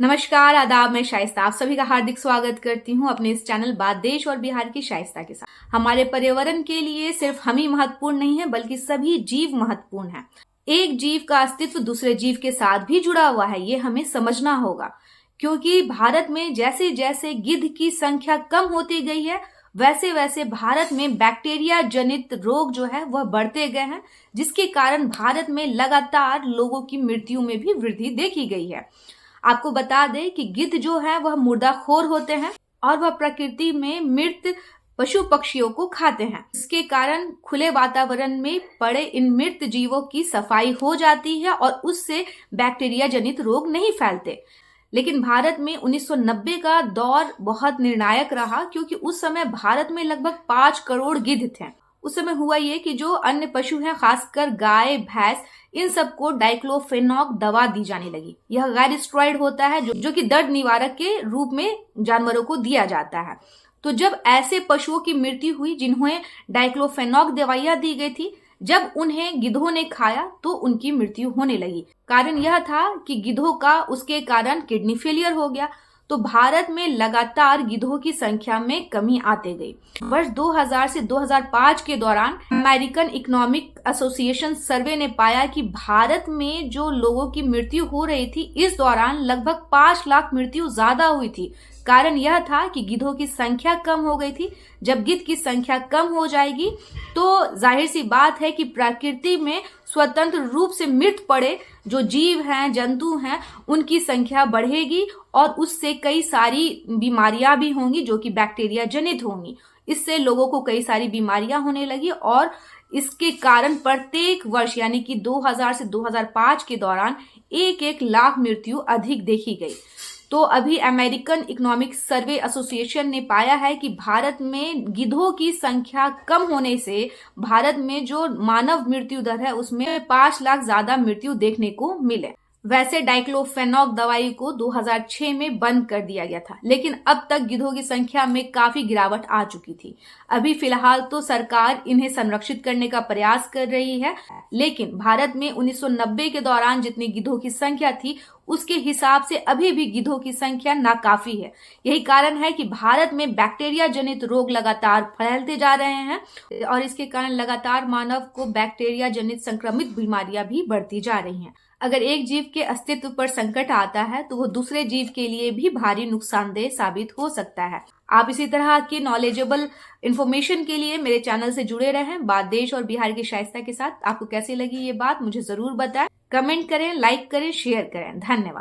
नमस्कार, आदाब। मैं शाइस्ता आप सभी का हार्दिक स्वागत करती हूँ अपने इस चैनल बात देश और बिहार की शाइस्ता के साथ। हमारे पर्यावरण के लिए सिर्फ हम ही महत्वपूर्ण नहीं है, बल्कि सभी जीव महत्वपूर्ण हैं। एक जीव का अस्तित्व दूसरे जीव के साथ भी जुड़ा हुआ है, ये हमें समझना होगा। क्योंकि भारत में जैसे जैसे गिद्ध की संख्या कम होती गई है, वैसे वैसे भारत में बैक्टीरिया जनित रोग जो है वह बढ़ते गए हैं, जिसके कारण भारत में लगातार लोगों की मृत्यु में भी वृद्धि देखी गई है। आपको बता दें कि गिद्ध जो है वह मुर्दाखोर होते हैं और वह प्रकृति में मृत पशु पक्षियों को खाते हैं। इसके कारण खुले वातावरण में पड़े इन मृत जीवों की सफाई हो जाती है और उससे बैक्टीरिया जनित रोग नहीं फैलते। लेकिन भारत में 1990 का दौर बहुत निर्णायक रहा, क्योंकि उस समय भारत में लगभग 5 करोड़ गिद्ध थे। उस समय हुआ ये कि जो अन्य पशु हैं, खासकर गाय, भैंस, इन सबको डाइक्लोफेनॉक दवा दी जाने लगी। यह गैर स्टेरॉइड होता है जो कि दर्द निवारक के रूप में जानवरों को दिया जाता है। तो जब ऐसे पशुओं की मृत्यु हुई जिन्हें डाइक्लोफेनॉक दवाइयां दी गई थी, जब उन्हें गिद्धों ने खाया तो उनकी मृत्यु होने लगी। कारण यह था कि गिद्धों का उसके कारण किडनी फेलियर हो गया। तो भारत में लगातार गिद्धों की संख्या में कमी आते गई। वर्ष 2000 से 2005 के दौरान अमेरिकन इकोनॉमिक एसोसिएशन सर्वे ने पाया कि भारत में जो लोगों की मृत्यु हो रही थी, इस दौरान लगभग 5 लाख मृत्यु ज्यादा हुई थी। कारण यह था कि गिद्धों की संख्या कम हो गई थी। जब गिद्ध की संख्या कम हो जाएगी तो जाहिर सी बात है कि प्रकृति में स्वतंत्र रूप से मृत पड़े जो जीव हैं, जंतु हैं, उनकी संख्या बढ़ेगी और उससे कई सारी बीमारियां भी होंगी जो कि बैक्टीरिया जनित होंगी। इससे लोगों को कई सारी बीमारियां होने लगी और इसके कारण प्रत्येक वर्ष यानी कि 2000 से 2005 के दौरान 1-1 लाख मृत्यु अधिक देखी गई। तो अभी अमेरिकन इकोनॉमिक सर्वे एसोसिएशन ने पाया है कि भारत में गिद्धों की संख्या कम होने से भारत में जो मानव मृत्यु दर है उसमें 5 लाख ज्यादा मृत्यु देखने को मिले। वैसे डाइक्लोफेनॉक दवाई को 2006 में बंद कर दिया गया था, लेकिन अब तक गिद्धों की संख्या में काफी गिरावट आ चुकी थी। अभी फिलहाल तो सरकार इन्हें संरक्षित करने का प्रयास कर रही है, लेकिन भारत में 1990 के दौरान जितनी गिद्धों की संख्या थी उसके हिसाब से अभी भी गिद्धों की संख्या नाकाफी है। यही कारण है कि भारत में बैक्टीरिया जनित रोग लगातार फैलते जा रहे हैं और इसके कारण लगातार मानव को बैक्टीरिया जनित संक्रमित बीमारियां भी बढ़ती जा रही हैं। अगर एक जीव के अस्तित्व पर संकट आता है तो वो दूसरे जीव के लिए भी भारी नुकसानदेह साबित हो सकता है। आप इसी तरह की नॉलेजेबल इंफॉर्मेशन के लिए मेरे चैनल से जुड़े रहें। बात देश और बिहार की शाइस्ता के साथ। आपको कैसी लगी ये बात मुझे जरूर बताएं। कमेंट करें, लाइक करें, शेयर करें। धन्यवाद।